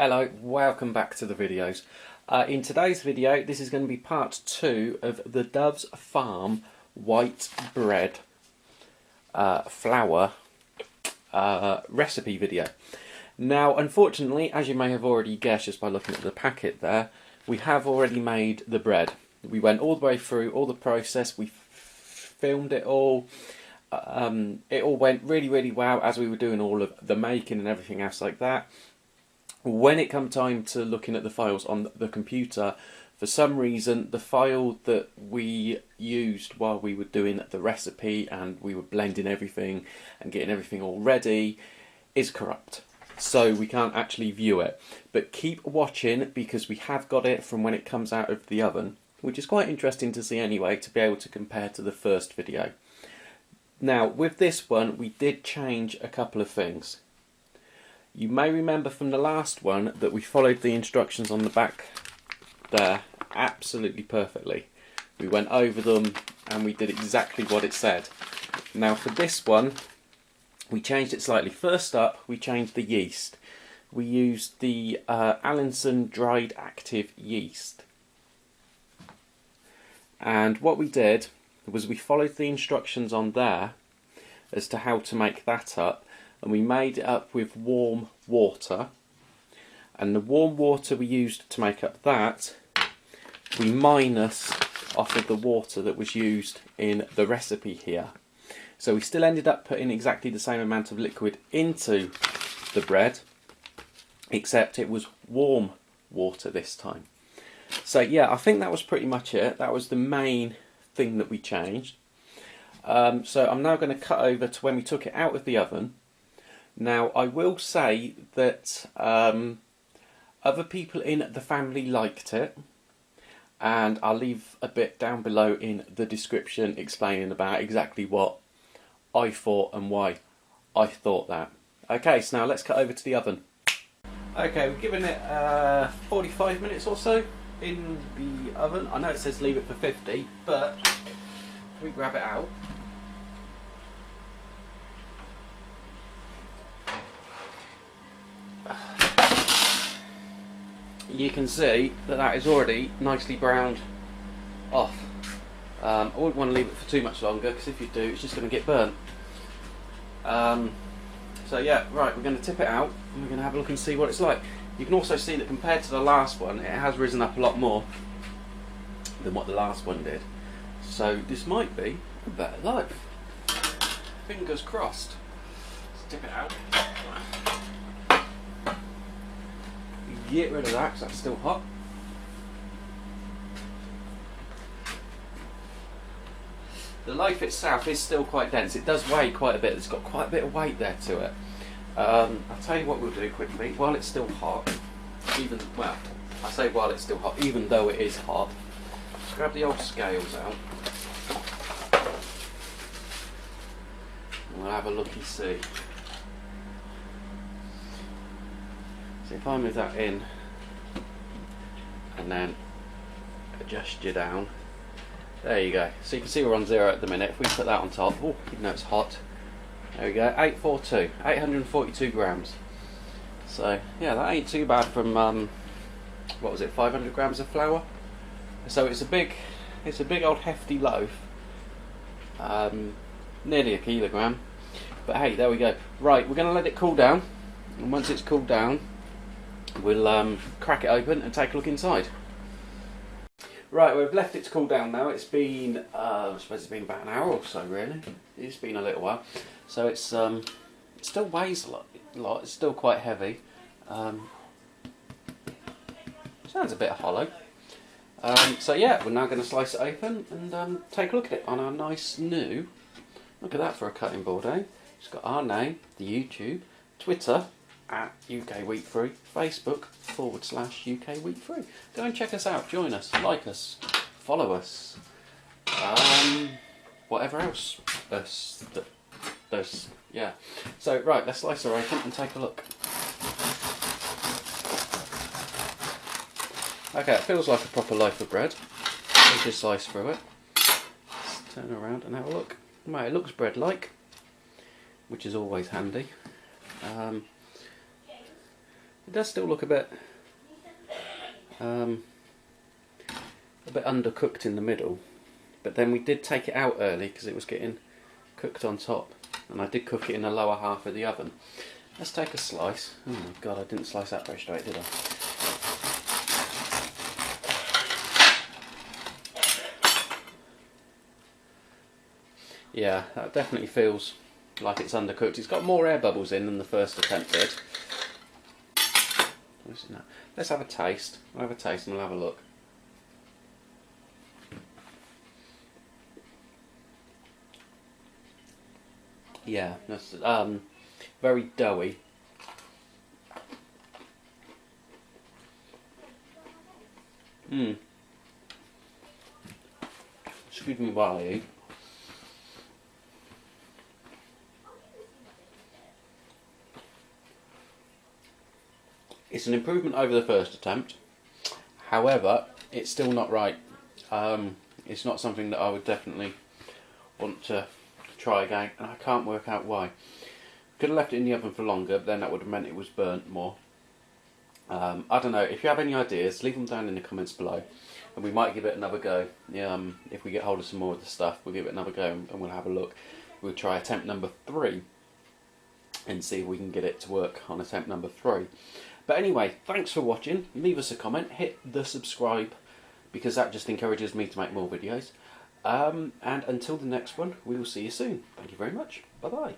Hello, welcome back to the videos. In today's video, this is going to be part 2 of the Dove's Farm white bread flour recipe video. Now, unfortunately, as you may have already guessed just by looking at the packet there, we have already made the bread. We went all the way through all the process, we filmed it all. It all went really well as we were doing all of the making and everything else like that. When it come time to looking at the files on the computer, for some reason the file that we used while we were doing the recipe and we were blending everything and getting everything all ready is corrupt. So we can't actually view it. But keep watching because we have got it from when it comes out of the oven, which is quite interesting to see anyway, to be able to compare to the first video. Now with this one we did change a couple of things. You may remember from the last one that we followed the instructions on the back there absolutely perfectly. We went over them and we did exactly what it said. Now for this one we changed it slightly. First up we changed the yeast. We used the Allinson dried active yeast. And what we did was we followed the instructions on there as to how to make that up. And we made it up with warm water, and the warm water we used to make up that we minus off of the water that was used in the recipe here. So we still ended up putting exactly the same amount of liquid into the bread, except it was warm water this time. So yeah, I think that was pretty much it. That was the main thing that we changed. So I'm now going to cut over to when we took it out of the oven. Now I will say that other people in the family liked it, and I'll leave a bit down below in the description explaining about exactly what I thought and why I thought that. Okay, so now let's cut over to the oven. Okay, we've given it 45 minutes or so in the oven. I know it says leave it for 50, but if we grab it out. You can see that that is already nicely browned off. I wouldn't want to leave it for too much longer because if you do it's just going to get burnt. So yeah, right, we're going to tip it out and we're going to have a look and see what it's like. You can also see that compared to the last one it has risen up a lot more than what the last one did. So this might be a better loaf. Fingers crossed. Let's tip it out. Get rid of that because that's still hot. The loaf itself is still quite dense. It does weigh quite a bit. It's got quite a bit of weight there to it. I'll tell you what we'll do quickly. While it's still hot, well, I say while it's still hot, even though it is hot, just grab the old scales out. And we'll have a looky see. So if I move that in and then adjust you down, there you go. So you can see we're on 0 at the minute. If we put that on top, oh, even though it's hot, there we go, 842 grams. So yeah, that ain't too bad from what was it, 500 grams of flour. So it's a big old hefty loaf, nearly a kilogram. But hey, there we go. Right, we're going to let it cool down, and once it's cooled down we'll crack it open and take a look inside. Right, we've left it to cool down now. It's been, I suppose it's been about an hour or so really. It's been a little while. So it still weighs a lot. It's still quite heavy. Sounds a bit hollow. So yeah, we're now going to slice it open and take a look at it on our nice new, look at that for a cutting board, eh? It's got our name, the YouTube, Twitter, at UK Wheat Free, Facebook /UK Wheat Free. Go and check us out, join us, like us, follow us, whatever else does, yeah. So right, let's slice her open and take a look. Okay, it feels like a proper loaf of bread. Let's just slice through it. Let's turn around and have a look. Well, it looks bread-like, which is always handy. It does still look a bit undercooked in the middle, but then we did take it out early because it was getting cooked on top, and I did cook it in the lower half of the oven. Let's take a slice. Oh my god, I didn't slice that very straight, did I? Yeah, that definitely feels like it's undercooked. It's got more air bubbles in than the first attempt did. Let's have a taste. We'll have a taste and we'll have a look. Yeah, that's very doughy. Excuse me while I eat. It's an improvement over the first attempt. However, it's still not right. It's not something that I would definitely want to try again, and I can't work out why. Could have left it in the oven for longer, but then that would have meant it was burnt more. I don't know. If you have any ideas, leave them down in the comments below, and we might give it another go. If we get hold of some more of the stuff, we'll give it another go and we'll have a look. We'll try attempt number 3 and see if we can get it to work on attempt number 3. But anyway, thanks for watching. Leave us a comment, hit the subscribe, because that just encourages me to make more videos. And until the next one, we will see you soon. Thank you very much. Bye bye.